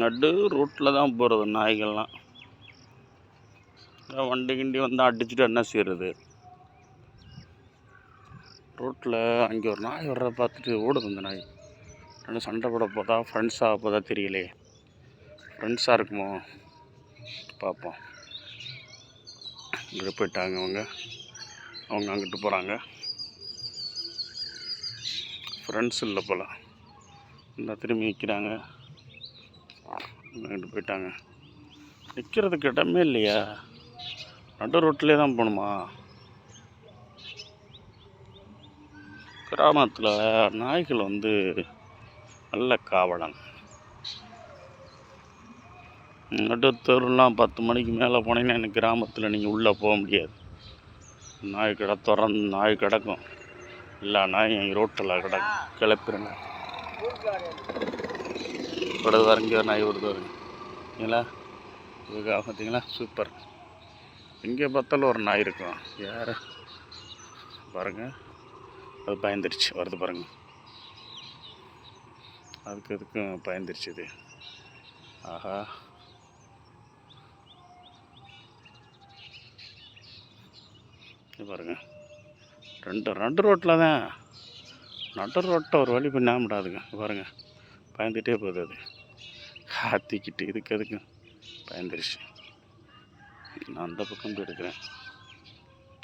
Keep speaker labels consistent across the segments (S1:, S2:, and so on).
S1: நடு ரோட்டில் தான் போகிறது நாய்கள்லாம். வண்டி கிண்டி வந்து அடிச்சுட்டு என்ன செய்கிறது? ரோட்டில் அங்கே ஒரு நாய் வர்றத பார்த்துட்டு ஓடுது. அந்த நாய் ரெண்டு சண்டை போட போதா ஃப்ரெண்ட்ஸாக போதா தெரியலையே. ஃப்ரெண்ட்ஸாக இருக்குமோ பார்ப்போம். இங்கே போயிட்டாங்க அவங்க அங்கிட்டு போகிறாங்க. ஃப்ரெண்ட்ஸ் இல்லை போல். இந்த திரும்பி நிற்கிறாங்க. அங்கிட்டு போயிட்டாங்க. நிற்கிறதுக்கு இடமே இல்லையா? நடு ரோட்டிலே தான் போகணுமா? கிராமத்தில் நாய்கள் வந்து நல்ல காவலன். நடுத்தெருலாம் 10 மணிக்கு மேலே போனீங்கன்னா எனக்கு கிராமத்தில் நீங்கள் உள்ளே போக முடியாது. நாய் நாய் கிடக்கும். எல்லா நாயும் ரோட்டில் கிடக்கும். கிளப்பிடுங்க. வருது வரங்க நாய் வருது வருங்க. இல்லைங்களா? இதுக்காக பார்த்தீங்களா? சூப்பர். எங்கே பார்த்தாலும் ஒரு நாய் இருக்கும். யார் பாருங்கள், அது பயந்துருச்சு. வருது பாருங்கள். அதுக்கும் பயந்துருச்சு இது. ஆஹா, பாருங்க. ரெண்டு ரோட்டில் தான். நடு ரோட்டை ஒரு வழி பண்ண முடியாதுங்க. பாருங்கள், பயந்துகிட்டே போகுது. அது காத்திக்கிட்டு எதுக்கு பயந்துருச்சு. நான் அந்த பக்கம் போயிருக்கிறேன்.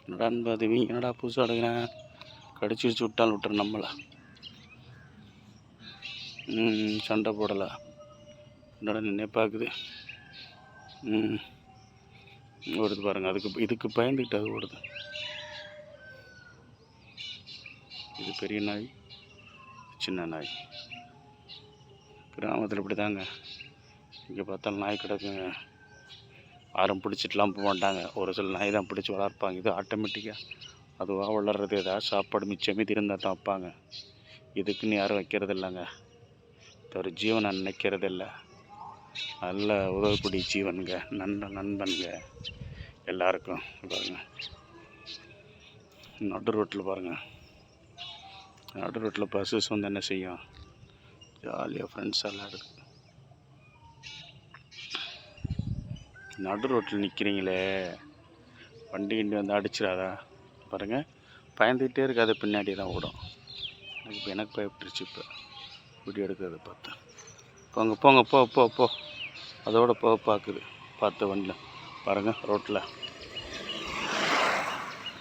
S1: என்னடான்னு பார்த்து என்னடா புதுசாக எடுக்கிறேன், கடிச்சிடிச்சு விட்டுறேன் நம்மளை. சண்டை போடலை. என்னடா நின்னே பார்க்குது. ஓடுது பாருங்கள். இதுக்கு பயந்துக்கிட்டு அது ஓடுது. இது பெரிய நாய், சின்ன நாய். கிராமத்தில் இப்படி தாங்க. இங்கே பார்த்தாலும் நாய் கிடக்குங்க. யாரும் பிடிச்சிட்டுலாம் போக மாட்டாங்க. ஒரு சில நாய் தான் பிடிச்சி வளர்ப்பாங்க. இது ஆட்டோமேட்டிக்காக அதுவாக வளர்றது. ஏதாவது சாப்பாடு மீதி இருந்தால் தான் வைப்பாங்க. இதுக்குன்னு யாரும் வைக்கிறது இல்லைங்க. ஒரு ஜீவனை நினைக்கிறது இல்லை. நல்ல உதவக்கூடிய ஜீவனுங்க, நண்பனுங்க எல்லாருக்கும். பாருங்கள், நடு ரோட்டில் பாருங்கள். நடு ரோட்டில் பஸ்ஸஸ் வந்து என்ன செய்யும்? ஜாலியாக ஃப்ரெண்ட்ஸ் எல்லாம் இருக்குது. நடு ரோட்டில் நிற்கிறீங்களே, வண்டி கிண்டி வந்து அடிச்சிடாதா? பாருங்கள், பயந்துக்கிட்டே இருக்காது. பின்னாடி தான் ஓடும். எனக்கு பயப்பட்டுருச்சு. இப்போ வீடியோ எடுக்கிறத பார்த்து போங்க. அதோட பார்க்குது. பார்த்து வண்டியில் பாருங்கள். ரோட்டில்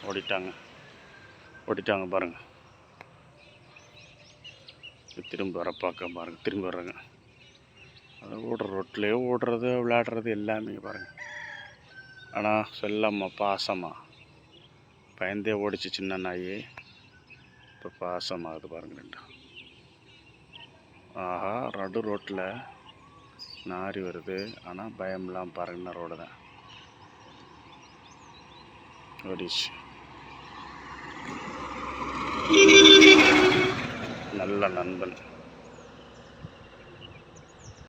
S1: ஓடிட்டாங்க பாருங்கள். திரும்ப வர பார்க்க பாருங்கள். திரும்பி வர்றாங்க. அது ரோட்லேயே ஓடுறது, விளையாடுறது எல்லாமே பாருங்கள். ஆனால் செல்லம்மா பாசமாக பயந்தே ஓடிச்சு சின்ன நாய். இப்போ பாசமாகுது பாருங்கள் ரெண்டு. ஆஹா, நடு ரோட்டில் நாரி வருது. ஆனால் பயம்லாம் பாருங்கண்ணா. ரோடு தான் ஓடிச்சு. நல்ல நண்பன்.